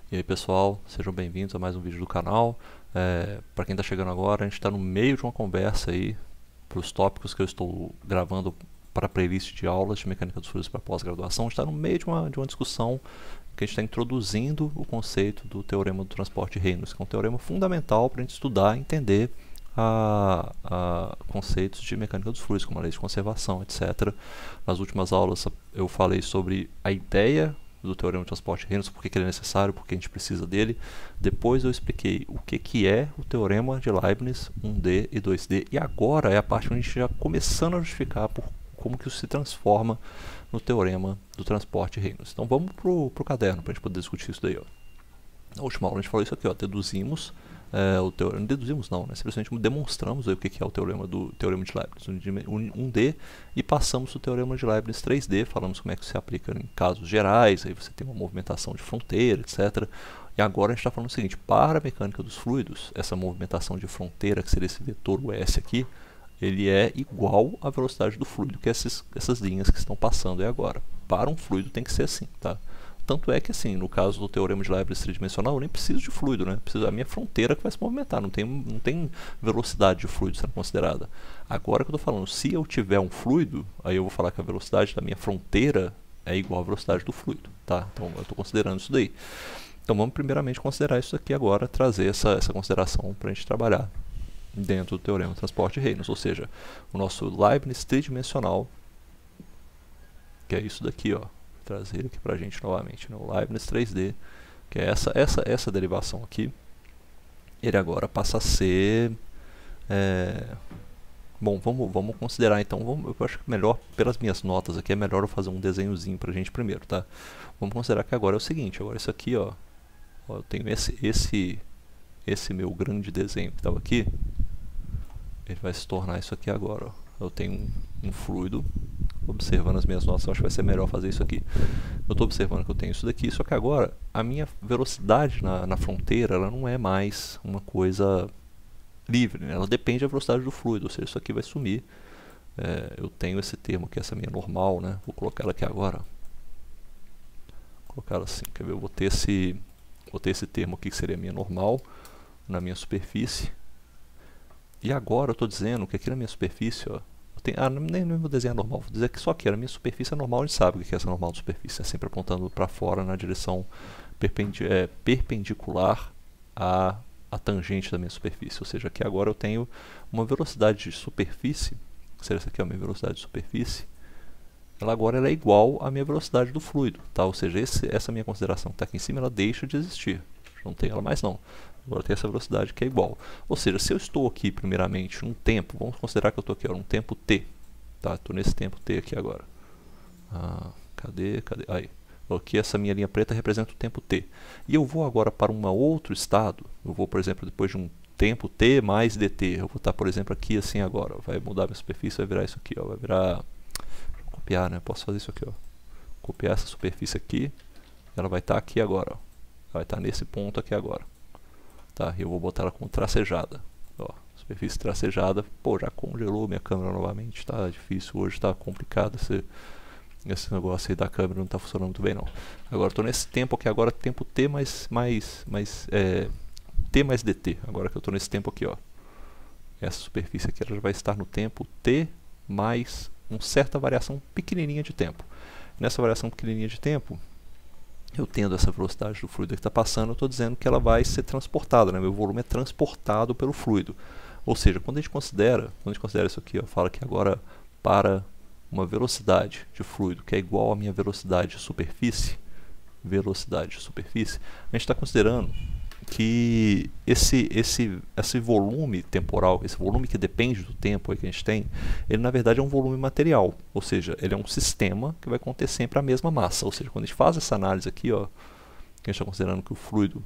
E aí pessoal, sejam bem-vindos a mais um vídeo do canal. Para quem está chegando agora, a gente está no meio de uma conversa aí para os tópicos que eu estou gravando para a playlist de aulas de mecânica dos fluidos para pós-graduação. A gente está no meio de uma discussão que a gente está introduzindo o conceito do teorema do transporte de Reynolds, que é um teorema fundamental para a gente estudar e entender conceitos de mecânica dos fluidos, como a lei de conservação, etc. Nas últimas aulas eu falei sobre a ideia do teorema de transporte de Reynolds, por que ele é necessário, por que a gente precisa dele. Depois eu expliquei o que é o teorema de Leibniz 1D e 2D, e agora é a parte onde a gente já começando a justificar como que isso se transforma no teorema do transporte de Reynolds. Então vamos pro caderno para a gente poder discutir isso daí. Ó. Na última aula a gente falou isso aqui, ó, deduzimos o teorema, não deduzimos não, né? Simplesmente demonstramos aí o que é o teorema de Leibniz 1D e passamos o teorema de Leibniz 3D, falamos como é que se aplica em casos gerais, aí você tem uma movimentação de fronteira, etc. E agora a gente está falando o seguinte, para a mecânica dos fluidos, essa movimentação de fronteira, que seria esse vetor US aqui, ele é igual à velocidade do fluido, que é essas linhas que estão passando aí agora. Para um fluido tem que ser assim, tá? Tanto é que, assim, no caso do teorema de Leibniz tridimensional, eu nem preciso de fluido, né? Preciso da minha fronteira que vai se movimentar, não tem velocidade de fluido sendo considerada. Agora que eu estou falando, se eu tiver um fluido, aí eu vou falar que a velocidade da minha fronteira é igual à velocidade do fluido, tá? Então eu estou considerando isso daí. Então vamos primeiramente considerar isso aqui agora, trazer essa consideração para a gente trabalhar dentro do teorema do transporte de Reynolds, ou seja, o nosso Leibniz tridimensional, que é isso daqui, ó. Trazer aqui pra gente novamente, né? O Leibniz 3D, que é essa derivação aqui, ele agora passa a ser bom, vamos considerar então, eu acho que melhor, pelas minhas notas aqui, é melhor eu fazer um desenhozinho pra gente primeiro, tá? Vamos considerar que agora é o seguinte, agora isso aqui, ó eu tenho esse meu grande desenho que estava aqui, ele vai se tornar isso aqui agora, ó. Eu tenho um fluido, observando as minhas notas, eu acho que vai ser melhor fazer isso aqui. Eu estou observando que eu tenho isso daqui, só que agora a minha velocidade na fronteira ela não é mais uma coisa livre, né? Ela depende da velocidade do fluido, ou seja, isso aqui vai sumir. Eu tenho esse termo que é essa minha normal, né? Vou colocar ela aqui agora. Vou colocar ela assim, quer ver? Eu vou ter esse termo aqui que seria a minha normal na minha superfície. E agora eu estou dizendo que aqui na minha superfície, ó, nem vou desenhar normal, vou dizer que só aqui, na minha superfície é normal, a gente sabe o que é essa normal de superfície, é sempre apontando para fora na direção perpendicular à tangente da minha superfície, ou seja, aqui agora eu tenho uma velocidade de superfície, que seria essa aqui, a minha velocidade de superfície, ela é igual à minha velocidade do fluido, tá? Ou seja, essa minha consideração que está aqui em cima, ela deixa de existir, não tem ela mais não. Agora tem essa velocidade que é igual. Ou seja, se eu estou aqui primeiramente num tempo, vamos considerar que eu estou aqui num tempo t. Tá? Estou nesse tempo t aqui agora. Cadê? Aí. Aqui essa minha linha preta representa o tempo t. E eu vou agora para um outro estado. Eu vou, por exemplo, depois de um tempo t mais dt. Eu vou estar, por exemplo, aqui assim agora. Vai mudar a minha superfície, vai virar isso aqui. Ó. Vai virar... Deixa eu copiar, né? Posso fazer isso aqui. Ó. Copiar essa superfície aqui. Ela vai estar aqui agora. Ó. Vai estar nesse ponto aqui agora. Tá, eu vou botar ela com tracejada. Ó, superfície tracejada. Pô, já congelou minha câmera novamente. Tá difícil hoje, tá complicado esse negócio aí da câmera, não tá funcionando muito bem não. Agora estou nesse tempo aqui agora, tempo t t mais dt. Agora que eu estou nesse tempo aqui, ó. Essa superfície aqui ela já vai estar no tempo t mais uma certa variação pequenininha de tempo. Nessa variação pequenininha de tempo, eu tendo essa velocidade do fluido que está passando, eu estou dizendo que ela vai ser transportada, né? Meu volume é transportado pelo fluido. Ou seja, quando a gente considera isso aqui, ó, fala que agora para uma velocidade de fluido que é igual à minha velocidade de superfície, a gente está considerando que esse volume temporal, esse volume que depende do tempo aí que a gente tem, ele na verdade é um volume material, ou seja, ele é um sistema que vai conter sempre a mesma massa, ou seja, quando a gente faz essa análise aqui, ó, que a gente está considerando que o fluido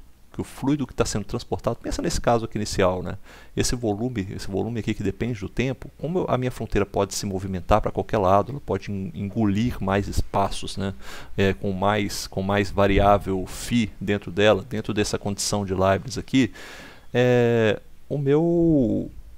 que está sendo transportado, pensa nesse caso aqui inicial, né? Esse volume aqui que depende do tempo, como a minha fronteira pode se movimentar para qualquer lado, ela pode engolir mais espaços, né? Com mais variável φ dentro dela, dentro dessa condição de Leibniz aqui,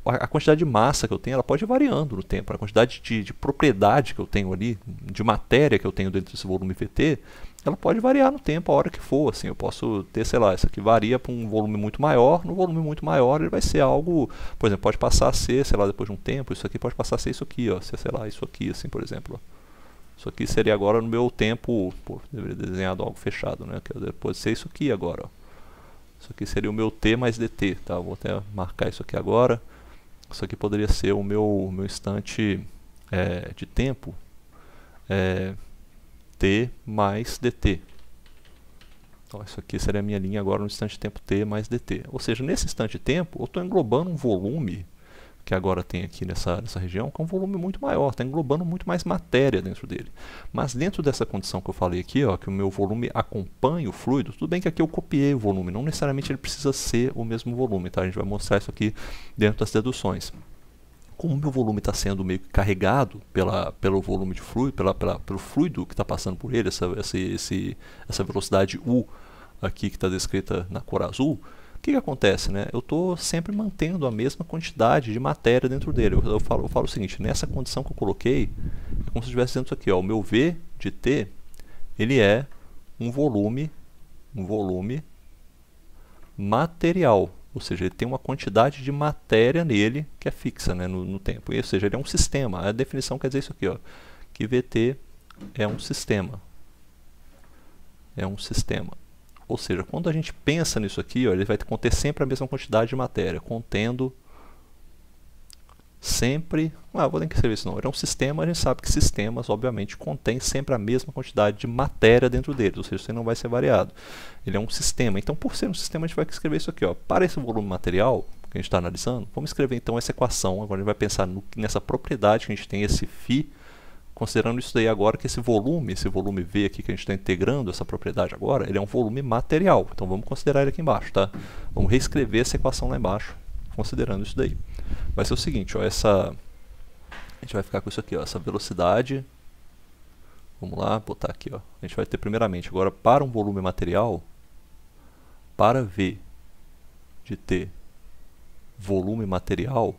a quantidade de massa que eu tenho, ela pode ir variando no tempo. A quantidade de propriedade que eu tenho ali, de matéria que eu tenho dentro desse volume VT, ela pode variar no tempo, a hora que for, assim, eu posso ter, sei lá, isso aqui varia para um volume muito maior, no volume muito maior ele vai ser algo, por exemplo, pode passar a ser, sei lá, depois de um tempo, isso aqui pode passar a ser isso aqui, ó, sei lá, isso aqui, assim, por exemplo, ó. Isso aqui seria agora no meu tempo, pô, deveria ter desenhado algo fechado, né, que pode ser isso aqui agora, ó. Isso aqui seria o meu T mais dt, tá, vou até marcar isso aqui agora, isso aqui poderia ser o meu instante de tempo, t mais dt. Então, isso aqui seria a minha linha agora no instante de tempo t mais dt. Ou seja, nesse instante de tempo, eu estou englobando um volume que agora tem aqui nessa região, que é um volume muito maior, está englobando muito mais matéria dentro dele. Mas dentro dessa condição que eu falei aqui, ó, que o meu volume acompanha o fluido, tudo bem que aqui eu copiei o volume, não necessariamente ele precisa ser o mesmo volume, tá? A gente vai mostrar isso aqui dentro das deduções. Como o meu volume está sendo meio que carregado pelo volume de fluido, pelo fluido que está passando por ele, essa velocidade U aqui que está descrita na cor azul, o que acontece, né? Eu estou sempre mantendo a mesma quantidade de matéria dentro dele. Eu falo o seguinte, nessa condição que eu coloquei, é como se estivesse dizendo isso aqui, ó, o meu V de T, ele é um volume material. Ou seja, ele tem uma quantidade de matéria nele que é fixa, né, no tempo. Ou seja, ele é um sistema. A definição quer dizer isso aqui, ó, que VT é um sistema. É um sistema. Ou seja, quando a gente pensa nisso aqui, ó, ele vai conter sempre a mesma quantidade de matéria, contendo sempre... vou ter que escrever isso não. Ele é um sistema, a gente sabe que sistemas, obviamente, contém sempre a mesma quantidade de matéria dentro deles, ou seja, isso não vai ser variado. Ele é um sistema, então por ser um sistema a gente vai escrever isso aqui, ó. Para esse volume material que a gente está analisando, vamos escrever então essa equação, agora a gente vai pensar nessa propriedade que a gente tem, esse φ, considerando isso daí agora que esse volume V aqui que a gente está integrando essa propriedade agora, ele é um volume material, então vamos considerar ele aqui embaixo, tá? Vamos reescrever essa equação lá embaixo, considerando isso daí. Vai ser o seguinte, ó, a gente vai ficar com isso aqui, ó, essa velocidade, vamos lá, botar aqui, ó, a gente vai ter primeiramente agora para um volume material, para V de T volume material,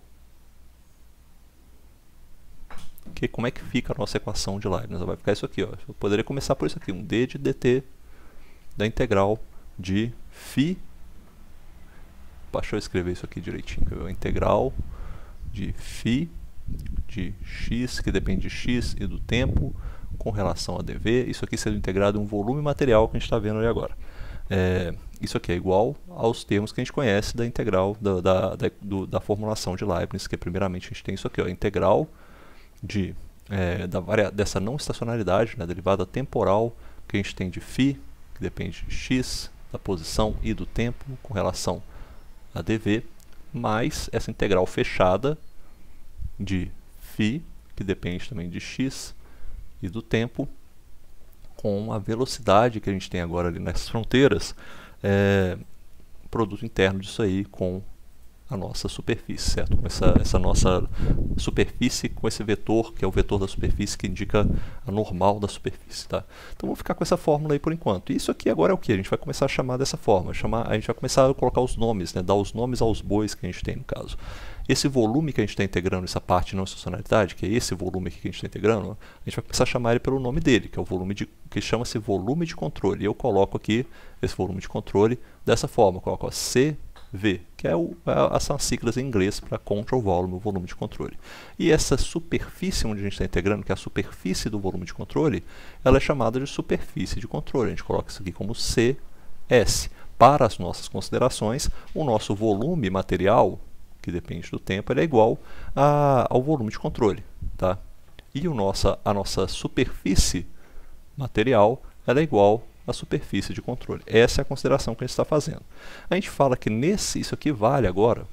como é que fica a nossa equação de Leibniz? Vai ficar isso aqui, ó. Eu poderia começar por isso aqui, um d de dt da integral de φ. Deixa eu escrever isso aqui direitinho. Integral de φ de x, que depende de x e do tempo, com relação a dv. Isso aqui sendo integrado em um volume material que a gente está vendo ali agora. Isso aqui é igual aos termos que a gente conhece da integral da formulação de Leibniz, que primeiramente a gente tem isso aqui, ó, integral dessa não estacionalidade, né, derivada temporal que a gente tem de φ, que depende de x, da posição e do tempo com relação a dv, mais essa integral fechada de φ, que depende também de x e do tempo, com a velocidade que a gente tem agora ali nas fronteiras, produto interno disso aí com a nossa superfície, certo? Com essa nossa superfície, com esse vetor, que é o vetor da superfície, que indica a normal da superfície, tá? Então vamos ficar com essa fórmula aí por enquanto. E isso aqui agora é o que? A gente vai começar a chamar dessa forma, a gente vai começar a colocar os nomes, né? Dar os nomes aos bois que a gente tem no caso. Esse volume que a gente está integrando, essa parte de não estacionalidade, que é esse volume aqui que a gente está integrando, a gente vai começar a chamar ele pelo nome dele, que é o volume que chama-se volume de controle. E eu coloco aqui esse volume de controle dessa forma, eu coloco CV, que são as siglas em inglês para Control Volume, o volume de controle. E essa superfície onde a gente está integrando, que é a superfície do volume de controle, ela é chamada de superfície de controle. A gente coloca isso aqui como CS. Para as nossas considerações, o nosso volume material, que depende do tempo, ele é igual ao volume de controle, tá? E a nossa superfície material, ela é igual à superfície de controle. Essa é a consideração que a gente está fazendo. A gente fala que isso aqui vale agora,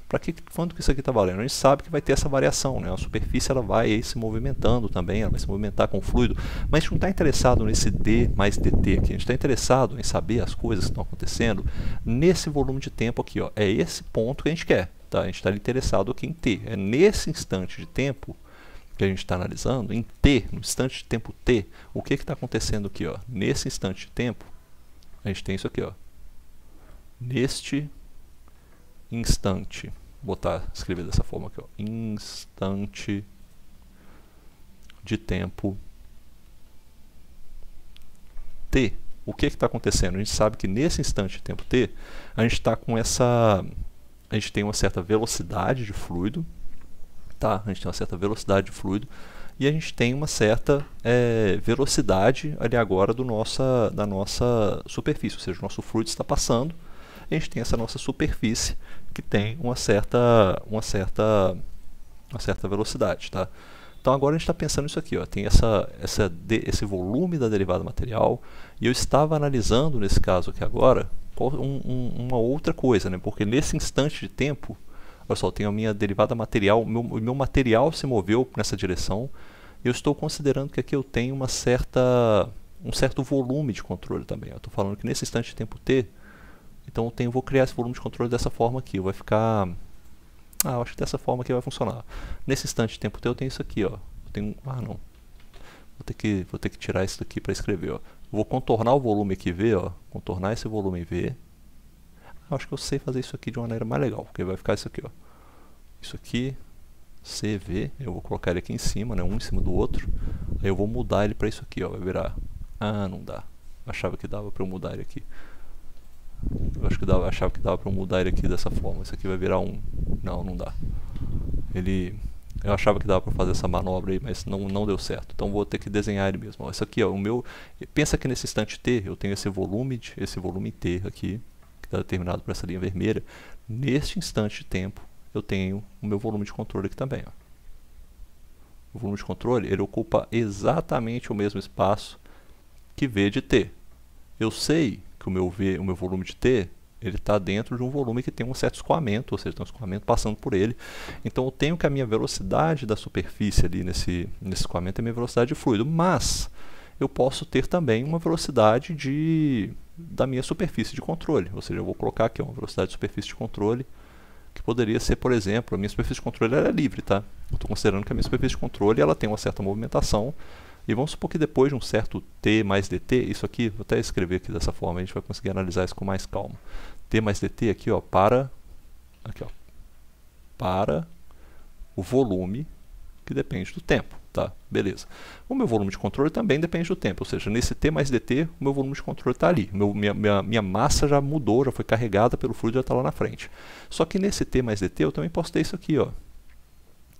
quando que isso aqui está valendo? A gente sabe que vai ter essa variação, né? A superfície ela vai aí se movimentando também, ela vai se movimentar com o fluido, mas a gente não está interessado nesse D mais dt aqui, a gente está interessado em saber as coisas que estão acontecendo nesse volume de tempo aqui, ó. É esse ponto que a gente quer. Tá? A gente está interessado aqui em T. É nesse instante de tempo que a gente está analisando, em T, no instante de tempo T, o que está acontecendo aqui? Ó? Nesse instante de tempo, a gente tem isso aqui. Ó. Neste instante, vou escrever dessa forma aqui, ó. Instante de tempo T. o que está acontecendo? A gente sabe que nesse instante de tempo t, a gente está com essa... A gente tem uma certa velocidade de fluido, tá? A gente tem uma certa velocidade de fluido, e a gente tem uma certa velocidade ali agora da nossa superfície, ou seja, o nosso fluido está passando, a gente tem essa nossa superfície que tem uma certa velocidade, tá? Então agora a gente está pensando nisso aqui, ó, tem esse volume da derivada material, e eu estava analisando nesse caso aqui agora uma outra coisa, né? Porque nesse instante de tempo, olha só, eu tenho a minha derivada material, o meu material se moveu nessa direção, e eu estou considerando que aqui eu tenho um certo volume de controle também. Eu estou falando que nesse instante de tempo t, então eu vou criar esse volume de controle dessa forma aqui, vai ficar... eu acho que dessa forma aqui vai funcionar. Nesse instante de tempo t eu tenho isso aqui, ó. Eu tenho... não. Vou ter que tirar isso daqui para escrever, ó. Vou contornar o volume aqui V, ó. Contornar esse volume V. Acho que eu sei fazer isso aqui de uma maneira mais legal, porque vai ficar isso aqui, ó. Isso aqui, CV, eu vou colocar ele aqui em cima, né, um em cima do outro. Aí eu vou mudar ele para isso aqui, ó. Vai virar... não dá. Achava que dava para eu mudar ele aqui. Achava que dava para eu mudar ele aqui dessa forma. Isso aqui vai virar um... Não dá. Eu achava que dava para fazer essa manobra aí, mas não deu certo. Então vou ter que desenhar ele mesmo. Ó, isso aqui, ó, o meu... Pensa que nesse instante t, eu tenho esse volume t aqui, que está determinado por essa linha vermelha. Neste instante de tempo, eu tenho o meu volume de controle aqui também, ó. O volume de controle, ele ocupa exatamente o mesmo espaço que V de t. Eu sei que o meu volume de t, ele está dentro de um volume que tem um certo escoamento, ou seja, tem um escoamento passando por ele. Então eu tenho que a minha velocidade da superfície ali nesse escoamento é a minha velocidade de fluido, mas eu posso ter também uma velocidade da minha superfície de controle, ou seja, eu vou colocar aqui uma velocidade de superfície de controle, que poderia ser, por exemplo, a minha superfície de controle ela é livre, tá? Eu estou considerando que a minha superfície de controle ela tem uma certa movimentação, e vamos supor que depois de um certo t mais dt, isso aqui, vou até escrever aqui dessa forma, a gente vai conseguir analisar isso com mais calma. T mais dt aqui, ó, para o volume que depende do tempo, tá? Beleza. O meu volume de controle também depende do tempo, ou seja, nesse t mais dt, o meu volume de controle está ali. Minha massa já mudou, já foi carregada pelo fluido, já está lá na frente. Só que nesse t mais dt, eu também posso ter isso aqui, ó.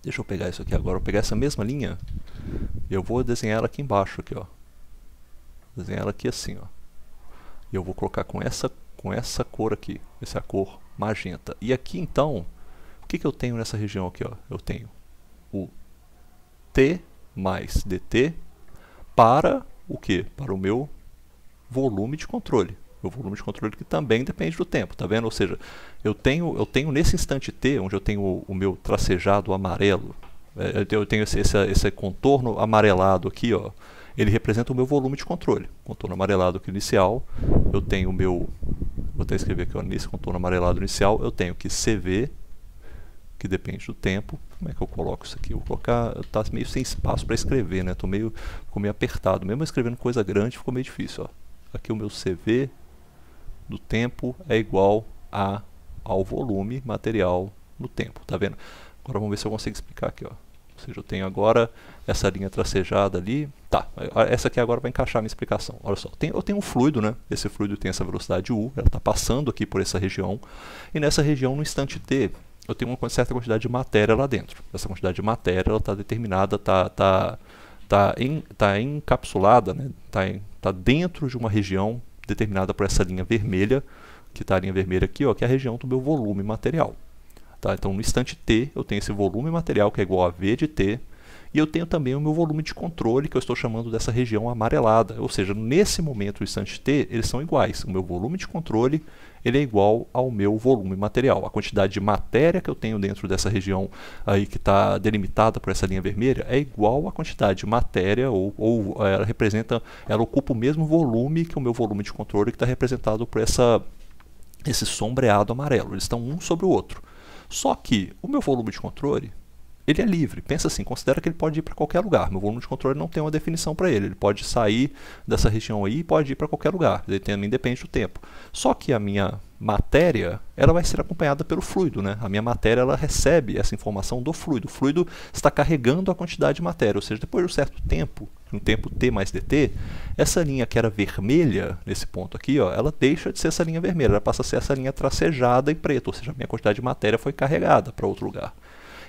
Deixa eu pegar isso aqui agora, eu vou pegar essa mesma linha e eu vou desenhar ela aqui embaixo, aqui, ó. Desenhar ela aqui assim, ó. E eu vou colocar com essa cor aqui, essa é a cor magenta. E aqui então, o que eu tenho nessa região aqui, ó? Eu tenho o T mais dt para o quê? Para o meu volume de controle. O volume de controle que também depende do tempo, tá vendo? Ou seja, eu tenho nesse instante t, onde eu tenho o meu tracejado amarelo, eu tenho esse contorno amarelado aqui, ó, ele representa o meu volume de controle. Contorno amarelado aqui inicial, eu tenho o meu, vou até escrever aqui, ó, nesse contorno amarelado inicial, eu tenho que CV, que depende do tempo. Como é que eu coloco isso aqui? Eu vou colocar, tá meio sem espaço para escrever, né? Ficou meio apertado. Mesmo escrevendo coisa grande, ficou meio difícil, ó. Aqui o meu CV do tempo é igual ao volume material no tempo, tá vendo? Agora vamos ver se eu consigo explicar aqui, ó. Ou seja, eu tenho agora essa linha tracejada ali. Tá, essa aqui agora vai encaixar a minha explicação. Olha só, eu tenho um fluido, né? Esse fluido tem essa velocidade U, ela está passando aqui por essa região. E nessa região, no instante t, eu tenho uma certa quantidade de matéria lá dentro. Essa quantidade de matéria ela está determinada, está encapsulada, né? Tá dentro de uma região determinada por essa linha vermelha, que está a linha vermelha aqui, ó, que é a região do meu volume material. Tá? Então, no instante t, eu tenho esse volume material que é igual a V de t, e eu tenho também o meu volume de controle, que eu estou chamando dessa região amarelada. Ou seja, nesse momento, no instante t, eles são iguais. O meu volume de controle ele é igual ao meu volume material. A quantidade de matéria que eu tenho dentro dessa região aí que está delimitada por essa linha vermelha é igual à quantidade de matéria, ou ela ocupa o mesmo volume que o meu volume de controle, que está representado por esse sombreado amarelo. Eles estão um sobre o outro. Só que o meu volume de controle ele é livre. Pensa assim, considera que ele pode ir para qualquer lugar. Meu volume de controle não tem uma definição para ele. Ele pode sair dessa região aí e pode ir para qualquer lugar. Ele também depende do tempo. Só que a minha matéria, ela vai ser acompanhada pelo fluido, né? A minha matéria, ela recebe essa informação do fluido. O fluido está carregando a quantidade de matéria, ou seja, depois de um certo tempo, um tempo t mais dt, essa linha que era vermelha, nesse ponto aqui, ó, ela deixa de ser essa linha vermelha, ela passa a ser essa linha tracejada e preta, ou seja, a minha quantidade de matéria foi carregada para outro lugar.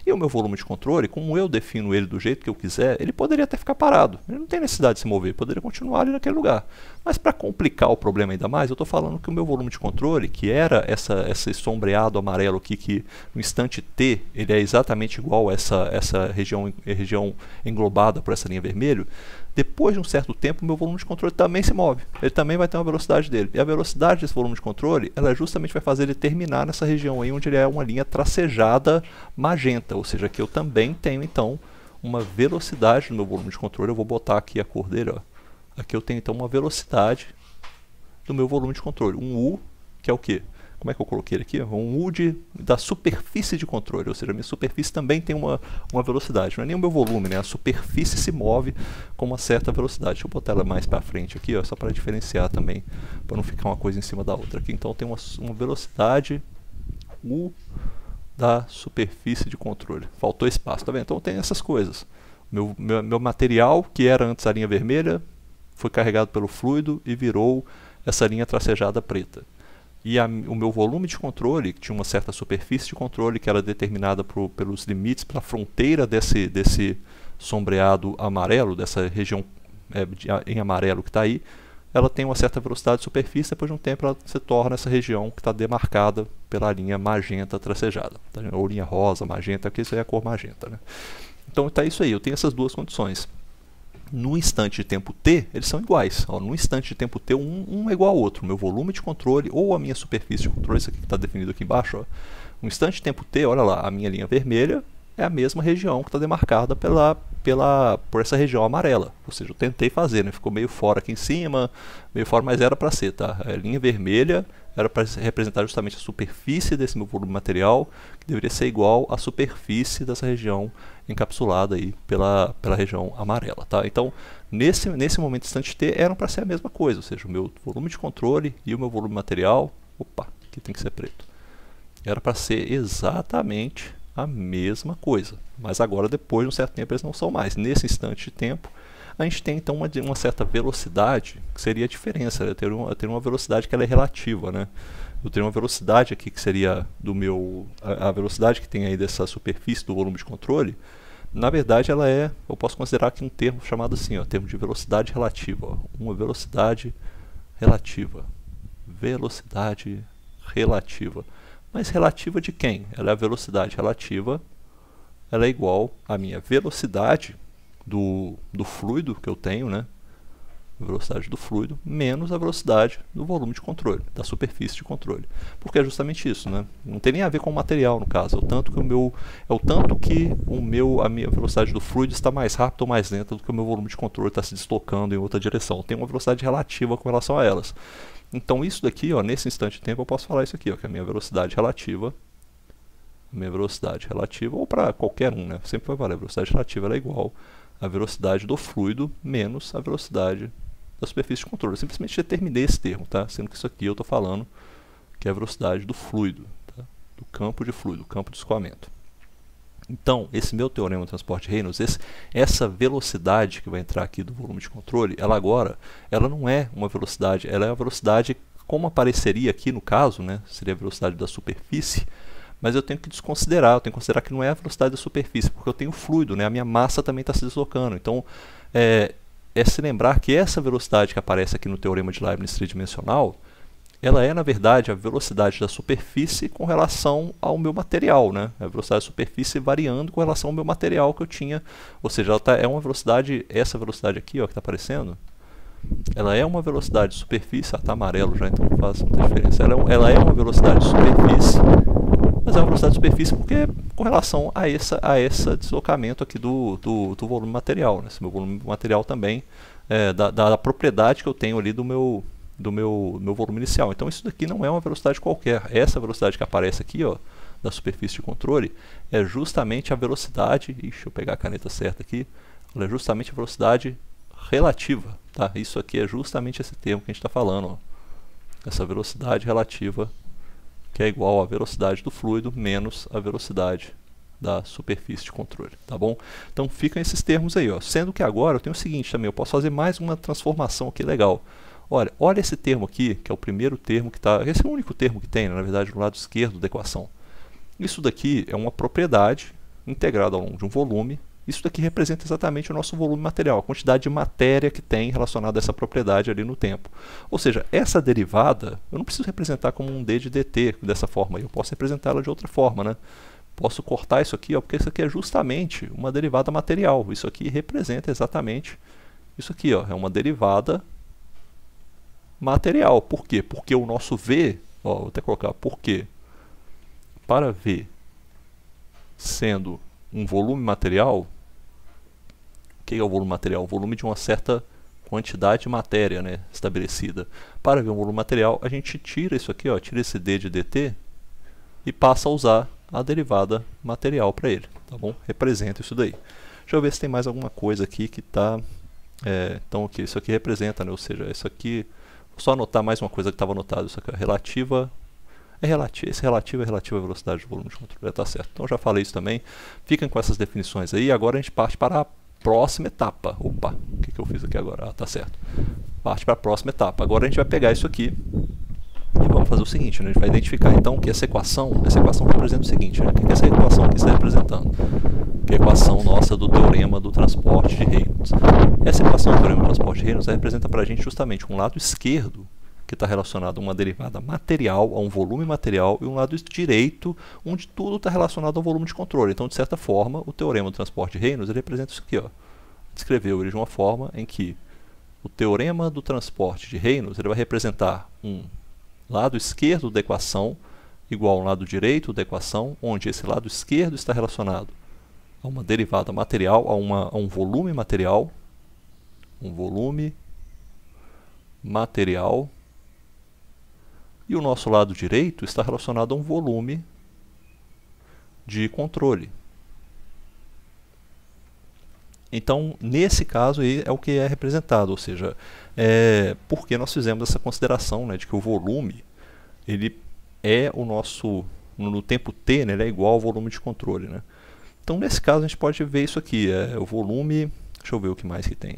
E o meu volume de controle, como eu defino ele do jeito que eu quiser, ele poderia até ficar parado. Ele não tem necessidade de se mover, poderia continuar ali naquele lugar. Mas para complicar o problema ainda mais, eu estou falando que o meu volume de controle, que era esse sombreado amarelo aqui, que no instante t, ele é exatamente igual a essa região englobada por essa linha vermelha, depois de um certo tempo, o meu volume de controle também se move. Ele também vai ter uma velocidade dele. E a velocidade desse volume de controle, ela justamente vai fazer ele terminar nessa região aí, onde ele é uma linha tracejada magenta. Ou seja, que eu também tenho, então, uma velocidade no meu volume de controle. Eu vou botar aqui a cor dele, ó. Aqui eu tenho, então, uma velocidade do meu volume de controle. Um U, que é o quê? Como é que eu coloquei ele aqui? Um U da superfície de controle, ou seja, a minha superfície também tem uma velocidade. Não é nem o meu volume, né? A superfície se move com uma certa velocidade. Deixa eu botar ela mais para frente aqui, ó, só para diferenciar também, para não ficar uma coisa em cima da outra. Aqui, então tem uma velocidade U da superfície de controle. Faltou espaço, tá vendo? Então tem essas coisas. Meu material, que era antes a linha vermelha, foi carregado pelo fluido e virou essa linha tracejada preta. E o meu volume de controle, que tinha uma certa superfície de controle, que era determinada pelos limites, pela fronteira desse sombreado amarelo, dessa região em amarelo que está aí, ela tem uma certa velocidade de superfície, depois de um tempo ela se torna essa região que está demarcada pela linha magenta tracejada, tá? Ou linha rosa, magenta, porque isso aí é a cor magenta, né? Então está isso aí, eu tenho essas duas condições. No instante de tempo t, eles são iguais. Ó, no instante de tempo t, um é igual ao outro. O meu volume de controle ou a minha superfície de controle, isso aqui que está definido aqui embaixo. Ó. No instante de tempo t, olha lá, a minha linha vermelha é a mesma região que está demarcada por essa região amarela. Ou seja, eu tentei fazer, né? Ficou meio fora aqui em cima, meio fora, mas era para ser, tá? A linha vermelha era para representar justamente a superfície desse meu volume material, que deveria ser igual à superfície dessa região encapsulada aí pela região amarela, tá? Então, nesse momento instante t, eram para ser a mesma coisa, ou seja, o meu volume de controle e o meu volume material, opa, aqui tem que ser preto, era para ser exatamente a mesma coisa, mas agora depois de um certo tempo eles não são mais. Nesse instante de tempo, a gente tem então uma certa velocidade, que seria a diferença, eu ter uma velocidade que ela é relativa, né? Eu tenho uma velocidade aqui que seria a velocidade que tem aí dessa superfície do volume de controle, na verdade ela eu posso considerar aqui um termo chamado assim, ó, termo de velocidade relativa, ó, uma velocidade relativa, mas relativa de quem? Ela é a velocidade relativa, ela é igual à minha velocidade do fluido que eu tenho, né? A velocidade do fluido menos a velocidade do volume de controle, da superfície de controle. Porque é justamente isso, né? Não tem nem a ver com o material, no caso. É o tanto que a minha velocidade do fluido está mais rápida ou mais lenta do que o meu volume de controle está se deslocando em outra direção. Tem uma velocidade relativa com relação a elas. Então isso daqui, ó, nesse instante de tempo, eu posso falar isso aqui, ó, que a minha velocidade relativa, ou para qualquer um, né? Sempre vai valer. A velocidade relativa ela é igual à velocidade do fluido menos a velocidade da superfície de controle. Eu simplesmente determinei esse termo, tá? Sendo que isso aqui eu estou falando que é a velocidade do fluido, tá? Do campo de fluido, campo de escoamento. Então, esse meu teorema do transporte de Reynolds, essa velocidade que vai entrar aqui do volume de controle, ela não é uma velocidade, ela é a velocidade como apareceria aqui no caso, né? Seria a velocidade da superfície, mas eu tenho que desconsiderar, eu tenho que considerar que não é a velocidade da superfície, porque eu tenho fluido, né? A minha massa também está se deslocando. Então, é se lembrar que essa velocidade que aparece aqui no teorema de Leibniz tridimensional, ela é, na verdade, a velocidade da superfície com relação ao meu material, né? A velocidade da superfície variando com relação ao meu material que eu tinha. Ou seja, é uma velocidade, essa velocidade aqui, ó, que está aparecendo, ela é uma velocidade de superfície, está amarelo já, então não faz muita diferença. Ela é uma velocidade de superfície, mas é uma velocidade de superfície porque com relação a esse deslocamento aqui do volume material, né? Esse meu volume material também, da propriedade que eu tenho ali do meu volume inicial. Então isso daqui não é uma velocidade qualquer. Essa velocidade que aparece aqui, ó, da superfície de controle, é justamente a velocidade, deixa eu pegar a caneta certa aqui, ela é justamente a velocidade relativa, tá? Isso aqui é justamente esse termo que a gente está falando, ó. Essa velocidade relativa que é igual à velocidade do fluido menos a velocidade da superfície de controle, tá bom? Então ficam esses termos aí, ó. Sendo que agora eu tenho o seguinte também, eu posso fazer mais uma transformação aqui legal. Olha esse termo aqui, que é o primeiro termo que está, esse é o único termo que tem, né, na verdade, no lado esquerdo da equação. Isso daqui é uma propriedade integrada ao longo de um volume. Isso daqui representa exatamente o nosso volume material, a quantidade de matéria que tem relacionada a essa propriedade ali no tempo. Ou seja, essa derivada, eu não preciso representar como um d de dt dessa forma, eu posso representá-la de outra forma, né? Posso cortar isso aqui, ó, porque isso aqui é justamente uma derivada material. Isso aqui representa exatamente isso aqui, ó, é uma derivada material. Por quê? Porque o nosso V, ó, vou até colocar por quê? Para V sendo um volume material, o que é o volume material? O volume de uma certa quantidade de matéria, né, estabelecida. Para ver um volume material, a gente tira isso aqui, ó, tira esse d de dt e passa a usar a derivada material para ele, tá bom? Representa isso daí. Deixa eu ver se tem mais alguma coisa aqui que está... então, aqui, isso aqui representa, né, ou seja, isso aqui... Vou só anotar mais uma coisa que estava anotada, isso aqui é relativa... esse relativo é relativo à velocidade do volume de controle, tá certo. Então já falei isso também. Fiquem com essas definições aí. Agora a gente parte para a próxima etapa. Opa, o que eu fiz aqui agora? Ah, tá certo. Parte para a próxima etapa. Agora a gente vai pegar isso aqui e vamos fazer o seguinte, né? A gente vai identificar então que essa equação representa o seguinte, né? O que essa equação aqui está representando? Que é a equação nossa do teorema do transporte de Reynolds. Essa equação do teorema do transporte de Reynolds representa para a gente justamente um lado esquerdo, que está relacionado a uma derivada material, a um volume material, e um lado direito, onde tudo está relacionado ao volume de controle. Então, de certa forma, o teorema do transporte de Reynolds ele representa isso aqui. Ó. Descreveu ele de uma forma em que o teorema do transporte de Reynolds ele vai representar um lado esquerdo da equação igual ao lado direito da equação, onde esse lado esquerdo está relacionado a uma derivada material, a um volume material, e o nosso lado direito está relacionado a um volume de controle. Então, nesse caso aí é o que é representado, ou seja, porque nós fizemos essa consideração, né, de que o volume ele é o nosso, no tempo t, né, ele é igual ao volume de controle, né? Então, nesse caso, a gente pode ver isso aqui, o volume, deixa eu ver o que mais que tem,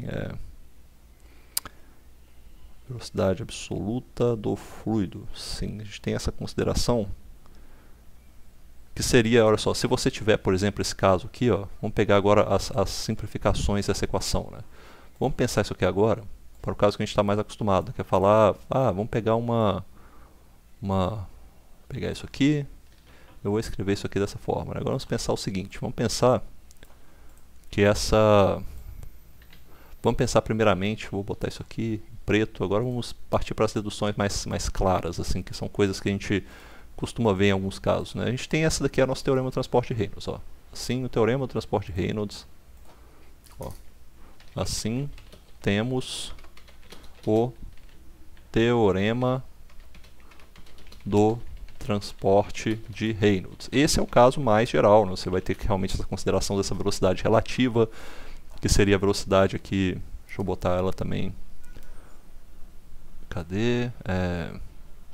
velocidade absoluta do fluido. Sim, a gente tem essa consideração, que seria, olha só, se você tiver, por exemplo, esse caso aqui, ó, vamos pegar agora as simplificações dessa equação, né? Vamos pensar isso aqui agora, para o caso que a gente está mais acostumado, que é falar, vamos pegar pegar isso aqui, eu vou escrever isso aqui dessa forma, né? Agora vamos pensar o seguinte, vamos pensar que vamos pensar primeiramente, vou botar isso aqui em preto, agora vamos partir para as deduções mais claras, assim, que são coisas que a gente costuma ver em alguns casos, né? A gente tem essa daqui, é o nosso teorema do transporte de Reynolds, ó. Assim, o teorema do transporte de Reynolds, ó. Assim, temos o teorema do transporte de Reynolds. Esse é o caso mais geral, né? Você vai ter realmente essa consideração dessa velocidade relativa, que seria a velocidade aqui, deixa eu botar ela também, cadê?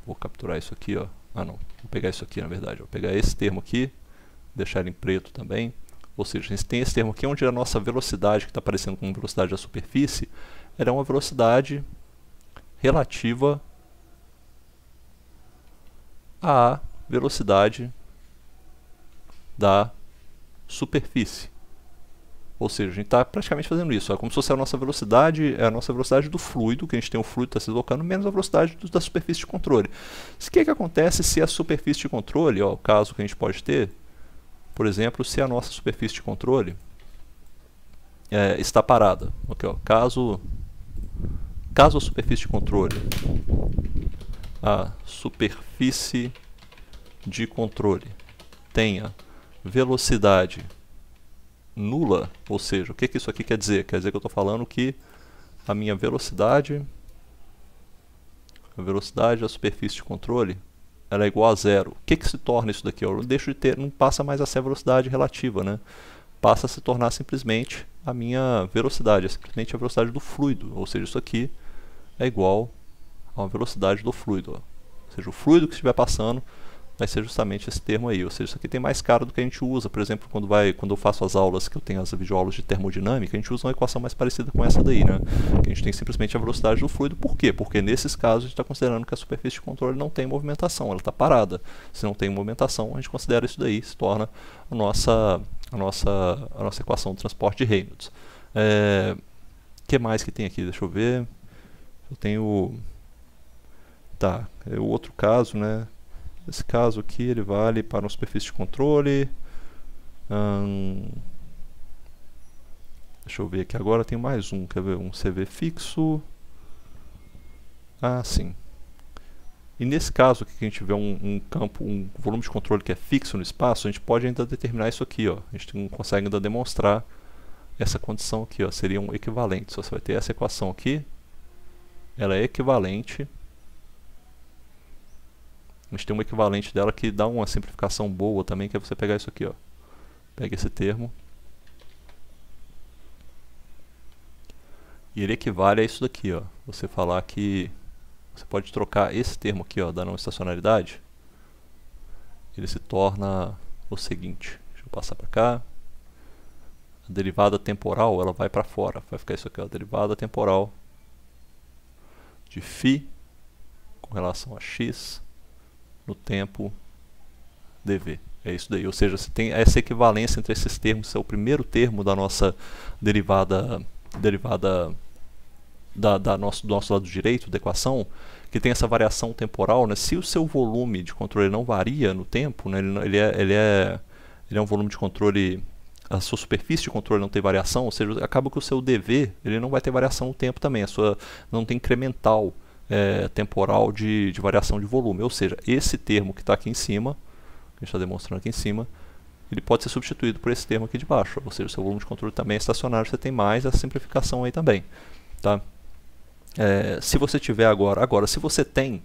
Vou capturar isso aqui, ó. Não, vou pegar isso aqui na verdade, vou pegar esse termo aqui, deixar ele em preto também, ou seja, a gente tem esse termo aqui onde a nossa velocidade, que está aparecendo como velocidade da superfície, ela é uma velocidade relativa à velocidade da superfície. Ou seja, a gente está praticamente fazendo isso. É como se fosse a nossa velocidade do fluido, que a gente tem o fluido que está se deslocando, menos a velocidade da superfície de controle. O que acontece se a superfície de controle, ó, o caso que a gente pode ter, por exemplo, se a nossa superfície de controle está parada. Okay, ó, caso a superfície de controle, tenha velocidade nula, ou seja, o que isso aqui quer dizer? Quer dizer que eu estou falando que a minha velocidade, da superfície de controle, ela é igual a zero. O que se torna isso daqui? Eu deixo de ter, não passa mais a ser a velocidade relativa, né? Passa a se tornar simplesmente a minha velocidade, simplesmente a velocidade do fluido, ou seja, isso aqui é igual a uma velocidade do fluido, ó. Ou seja, o fluido que estiver passando vai ser justamente esse termo aí, ou seja, isso aqui tem mais cara do que a gente usa, por exemplo, quando eu faço as aulas que eu tenho as videoaulas de termodinâmica, a gente usa uma equação mais parecida com essa daí, né? Que a gente tem simplesmente a velocidade do fluido. Por quê? Porque nesses casos a gente está considerando que a superfície de controle não tem movimentação, ela está parada. Se não tem movimentação, a gente considera isso daí, se torna a nossa equação do transporte de Reynolds. Que mais que tem aqui? Deixa eu ver. Eu tenho... Tá, é o outro caso, né? Esse caso aqui, ele vale para uma superfície de controle. Deixa eu ver aqui agora, tem mais um. Quer ver? Um CV fixo. Ah, sim. E nesse caso aqui, que a gente tiver um campo, um volume de controle que é fixo no espaço, a gente pode ainda determinar isso aqui, ó. A gente consegue ainda demonstrar essa condição aqui, ó. Seriam equivalentes. Você vai ter essa equação aqui. Ela é equivalente. A gente tem um equivalente dela que dá uma simplificação boa também, que é você pegar isso aqui, ó. Pega esse termo. E ele equivale a isso daqui, ó. Você falar que você pode trocar esse termo aqui, ó, da não estacionalidade. Ele se torna o seguinte. Deixa eu passar para cá. A derivada temporal, ela vai para fora. Vai ficar isso aqui, ó. A derivada temporal de φ com relação a x no tempo dv. É isso daí. Ou seja, você tem essa equivalência entre esses termos. Esse é o primeiro termo da nossa derivada do nosso lado direito da equação, que tem essa variação temporal, né? Se o seu volume de controle não varia no tempo, né? ele é um volume de controle, a sua superfície de controle não tem variação, ou seja, acaba que o seu dv ele não vai ter variação no tempo também, não tem incremental temporal de variação de volume. Ou seja, esse termo que está aqui em cima, que a gente está demonstrando aqui em cima, ele pode ser substituído por esse termo aqui de baixo. Ou seja, o seu volume de controle também é estacionário, você tem mais essa simplificação aí também. Tá? Se você tiver agora, se você tem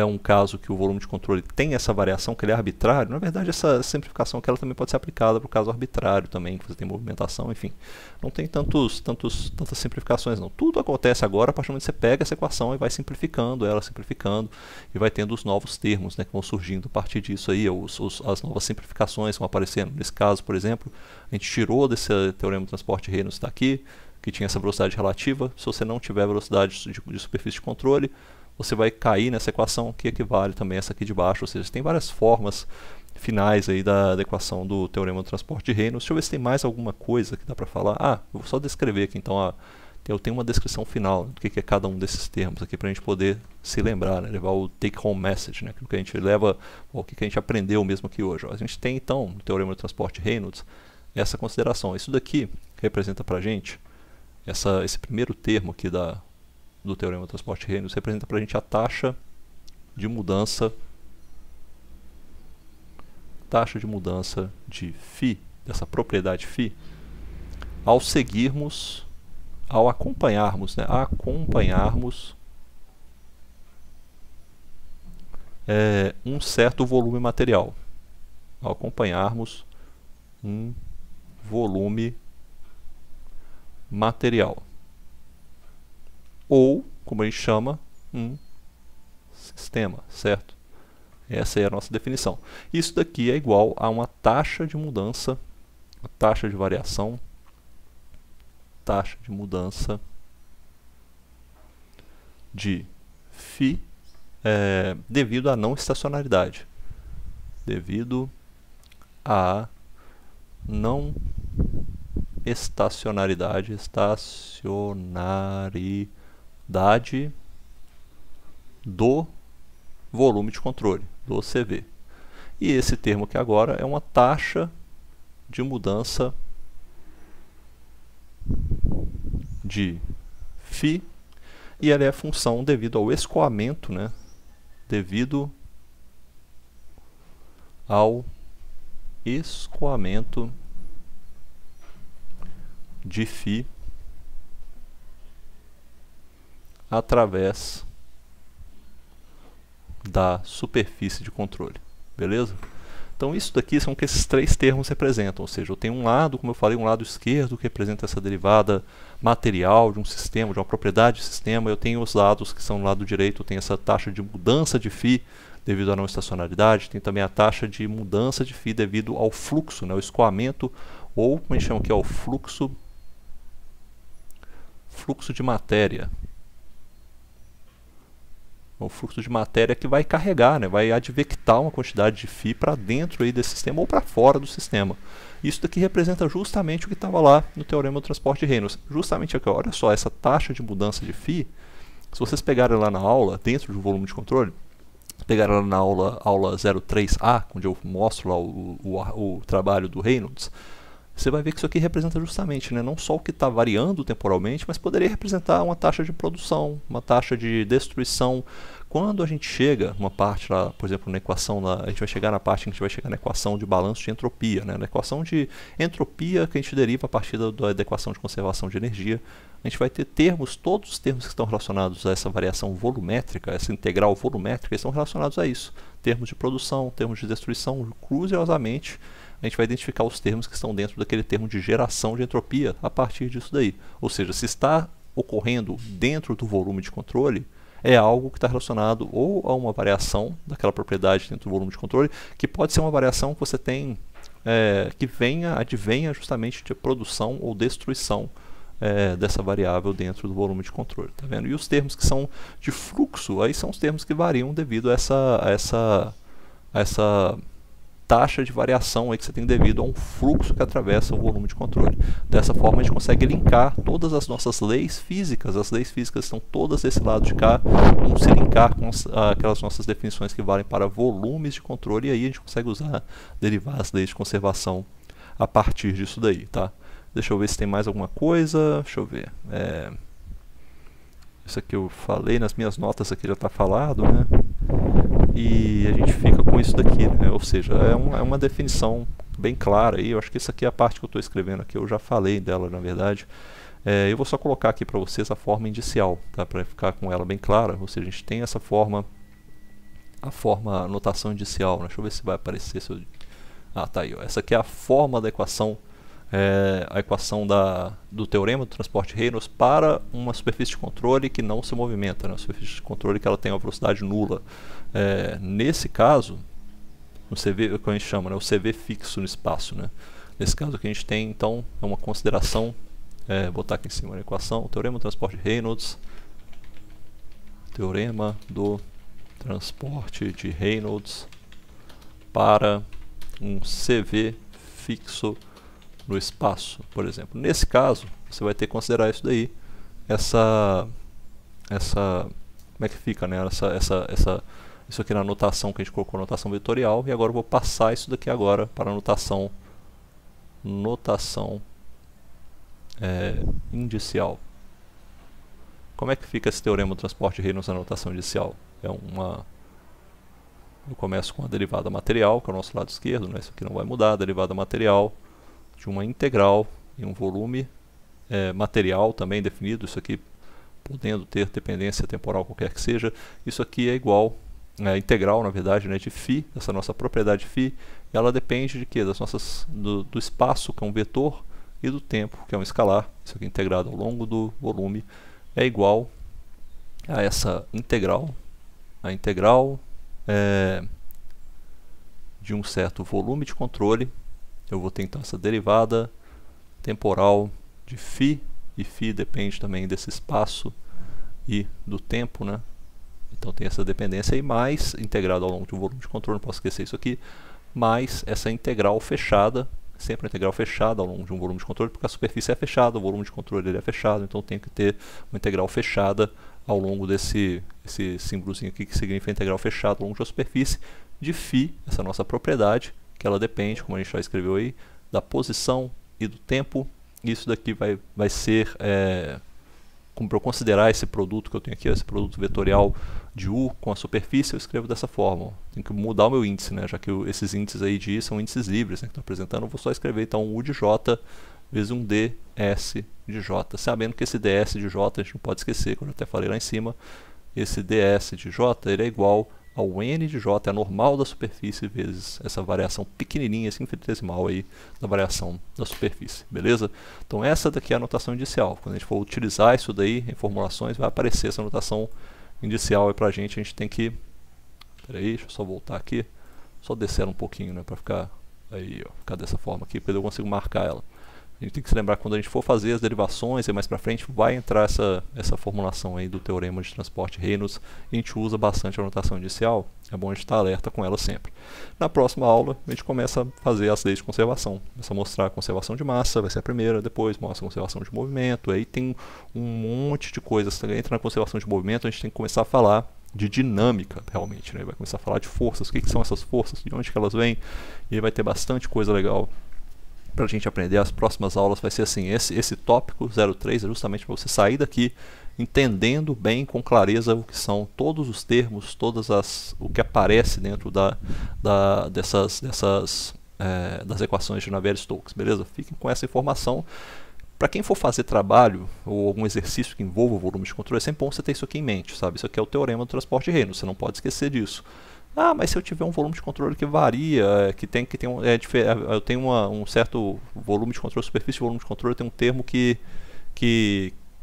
um caso que o volume de controle tem essa variação, que ele é arbitrário, na verdade essa simplificação que ela também pode ser aplicada para o caso arbitrário também, que você tem movimentação, enfim. Não tem tantas simplificações não. Tudo acontece agora a partir do momento que você pega essa equação e vai simplificando ela, e vai tendo os novos termos, né, que vão surgindo a partir disso aí, as novas simplificações vão aparecendo. Nesse caso, por exemplo, a gente tirou desse teorema do transporte de Reynolds daqui, que tinha essa velocidade relativa. Se você não tiver velocidade de superfície de controle, você vai cair nessa equação que equivale também a essa aqui de baixo. Ou seja, tem várias formas finais aí da equação do teorema do transporte de Reynolds. Deixa eu ver se tem mais alguma coisa que dá para falar. Eu vou só descrever aqui, então, eu tenho uma descrição final do que é cada um desses termos aqui, para a gente poder se lembrar, né? Levar o take-home message, né? Que a gente leva, o que a gente aprendeu mesmo aqui hoje. A gente tem, então, no teorema do transporte de Reynolds, essa consideração. Isso daqui representa para a gente, esse primeiro termo aqui do teorema do transporte de Reynolds, representa para a gente a taxa de mudança de φ, dessa propriedade φ, ao acompanharmos, né, um certo volume material. Ao acompanharmos um volume material. Ou, como a gente chama, um sistema, certo? Essa é a nossa definição. Isso daqui é igual a uma taxa de mudança, uma taxa de variação, taxa de mudança de φ devido à não estacionalidade. Devido à não estacionalidade do volume de controle, do CV. E esse termo aqui agora é uma taxa de mudança de φ, e ela é a função devido ao escoamento, né? Devido ao escoamento de φ através da superfície de controle. Beleza? Então isso daqui são o que esses três termos representam, ou seja, eu tenho um lado, como eu falei, um lado esquerdo que representa essa derivada material de um sistema, de uma propriedade de sistema. Eu tenho os lados que são no lado direito, eu tenho essa taxa de mudança de φ devido à não estacionalidade, tem também a taxa de mudança de φ devido ao fluxo, né, o escoamento, ou como a gente chama aqui, o fluxo de matéria. O fluxo de matéria que vai carregar, né, vai advectar uma quantidade de φ para dentro aí desse sistema ou para fora do sistema. Isso daqui representa justamente o que estava lá no teorema do transporte de Reynolds. Justamente aqui, olha só, essa taxa de mudança de φ, se vocês pegarem lá na aula, dentro do volume de controle, pegarem lá na aula 03A, onde eu mostro lá o trabalho do Reynolds, você vai ver que isso aqui representa justamente, né, não só o que está variando temporalmente, mas poderia representar uma taxa de produção, uma taxa de destruição. Quando a gente chega numa parte lá, por exemplo, na equação, a gente vai chegar na parte em que a gente vai chegar na equação de balanço de entropia, né, na equação de entropia que a gente deriva a partir da equação de conservação de energia, a gente vai ter termos, todos os termos que estão relacionados a essa variação volumétrica, essa integral volumétrica, estão relacionados a isso. Termos de produção, termos de destruição, curiosamente, a gente vai identificar os termos que estão dentro daquele termo de geração de entropia a partir disso daí. Ou seja, se está ocorrendo dentro do volume de controle, é algo que está relacionado ou a uma variação daquela propriedade dentro do volume de controle, que pode ser uma variação que você tem, que advenha justamente de produção ou destruição dessa variável dentro do volume de controle. Tá vendo? E os termos que são de fluxo, aí são os termos que variam devido a essa taxa de variação aí que você tem devido a um fluxo que atravessa o volume de controle. Dessa forma a gente consegue linkar todas as nossas leis físicas, as leis físicas estão todas desse lado de cá, vão se linkar com aquelas nossas definições que valem para volumes de controle, e aí a gente consegue derivar as leis de conservação a partir disso daí, tá? Deixa eu ver se tem mais alguma coisa, deixa eu ver. Isso aqui eu falei, nas minhas notas aqui já está falado, né? E a gente fica com isso daqui, né? Ou seja, é uma definição bem clara aí. Eu acho que isso aqui é a parte que eu estou escrevendo aqui, eu já falei dela na verdade. Eu vou só colocar aqui para vocês a forma indicial, tá? Para ficar com ela bem clara. Ou seja, a gente tem essa forma, a notação indicial, né? Deixa eu ver se vai aparecer. Tá aí, ó. Essa aqui é a forma da equação, a equação do teorema do transporte Reynolds para uma superfície de controle que não se movimenta, né? Uma superfície de controle que ela tem uma velocidade nula. Nesse caso, o CV, que a gente chama, né, o CV fixo no espaço, né? Nesse caso que a gente tem, então, é uma consideração, botar aqui em cima a equação, o teorema do transporte Reynolds, teorema do transporte de Reynolds para um CV fixo no espaço, por exemplo. Nesse caso, você vai ter que considerar isso daí, como é que fica, né? Isso aqui na notação que a gente colocou, notação vetorial, e agora eu vou passar isso daqui agora para a notação indicial. Como é que fica esse teorema do transporte Reynolds na notação indicial? Eu começo com a derivada material, que é o nosso lado esquerdo, né? Isso aqui não vai mudar, a derivada material de uma integral em um volume material também definido, isso aqui podendo ter dependência temporal qualquer que seja, isso aqui é igual integral, na verdade, né, de φ, essa nossa propriedade φ, ela depende de quê? Do espaço, que é um vetor, e do tempo, que é um escalar. Isso aqui integrado ao longo do volume é igual a essa integral, a integral de um certo volume de controle. Eu vou ter então essa derivada temporal de φ, e φ depende também desse espaço e do tempo, né? Então tem essa dependência aí, mais integrado ao longo de um volume de controle, não posso esquecer isso aqui, mais essa integral fechada, sempre a integral fechada ao longo de um volume de controle, porque a superfície é fechada, o volume de controle ele é fechado, então tem que ter uma integral fechada ao longo esse símbolozinho aqui que significa integral fechada ao longo da superfície, de φ, essa nossa propriedade, que ela depende, como a gente já escreveu aí, da posição e do tempo. Isso daqui vai ser, como para eu considerar esse produto que eu tenho aqui, esse produto vetorial de U com a superfície, eu escrevo dessa forma. Ó. Tem que mudar o meu índice, né? Já que esses índices aí de I são índices livres, né, que estão apresentando, eu vou só escrever então U de J vezes um ds de J, sabendo que esse ds de J, a gente não pode esquecer, como eu até falei lá em cima, esse ds de J ele é igual ao n de J, a normal da superfície, vezes essa variação pequenininha, esse infinitesimal aí da variação da superfície, beleza? Então essa daqui é a notação indicial. Quando a gente for utilizar isso daí em formulações, vai aparecer essa notação indicial aí pra gente tem que... Peraí, deixa eu só voltar aqui. Só descer ela um pouquinho, né, para ficar aí, ó, ficar dessa forma aqui, porque eu consigo marcar ela. A gente tem que se lembrar que quando a gente for fazer as derivações e mais para frente vai entrar essa formulação aí do teorema de transporte Reynolds, e a gente usa bastante a notação inicial, é bom a gente estar alerta com ela sempre. Na próxima aula a gente começa a fazer as leis de conservação, começa a mostrar a conservação de massa, vai ser a primeira, depois mostra a conservação de movimento, aí tem um monte de coisas, entra na conservação de movimento, a gente tem que começar a falar de dinâmica realmente, né? Vai começar a falar de forças, o que são essas forças, de onde que elas vêm, e aí vai ter bastante coisa legal para a gente aprender. As próximas aulas vai ser assim, esse tópico 03 é justamente para você sair daqui entendendo bem, com clareza, o que são todos os termos, o que aparece dentro das equações de Navier-Stokes, beleza? Fiquem com essa informação. Para quem for fazer trabalho ou algum exercício que envolva o volume de controle, é sempre bom você ter isso aqui em mente, sabe? Isso aqui é o teorema do transporte Reynolds, você não pode esquecer disso. Ah, mas se eu tiver um volume de controle que varia, eu tenho um certo volume de controle, superfície de volume de controle, tem um termo que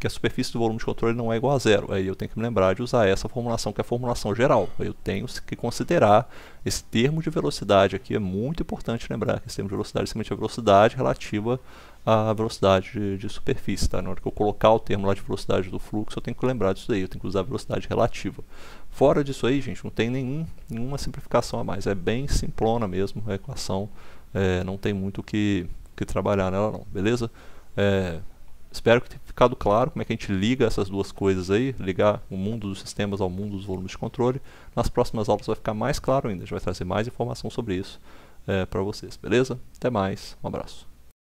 a superfície do volume de controle não é igual a zero. Aí eu tenho que me lembrar de usar essa formulação, que é a formulação geral. Eu tenho que considerar esse termo de velocidade aqui, é muito importante lembrar que esse termo de velocidade é simplesmente a velocidade relativa à velocidade de superfície. Tá? Na hora que eu colocar o termo lá de velocidade do fluxo, eu tenho que lembrar disso daí, eu tenho que usar a velocidade relativa. Fora disso aí, gente, não tem nenhuma simplificação a mais, é bem simplona mesmo a equação, não tem muito o que trabalhar nela não, beleza? Espero que tenha ficado claro como é que a gente liga essas duas coisas aí, ligar o mundo dos sistemas ao mundo dos volumes de controle. Nas próximas aulas vai ficar mais claro ainda, a gente vai trazer mais informação sobre isso para vocês, beleza? Até mais, um abraço.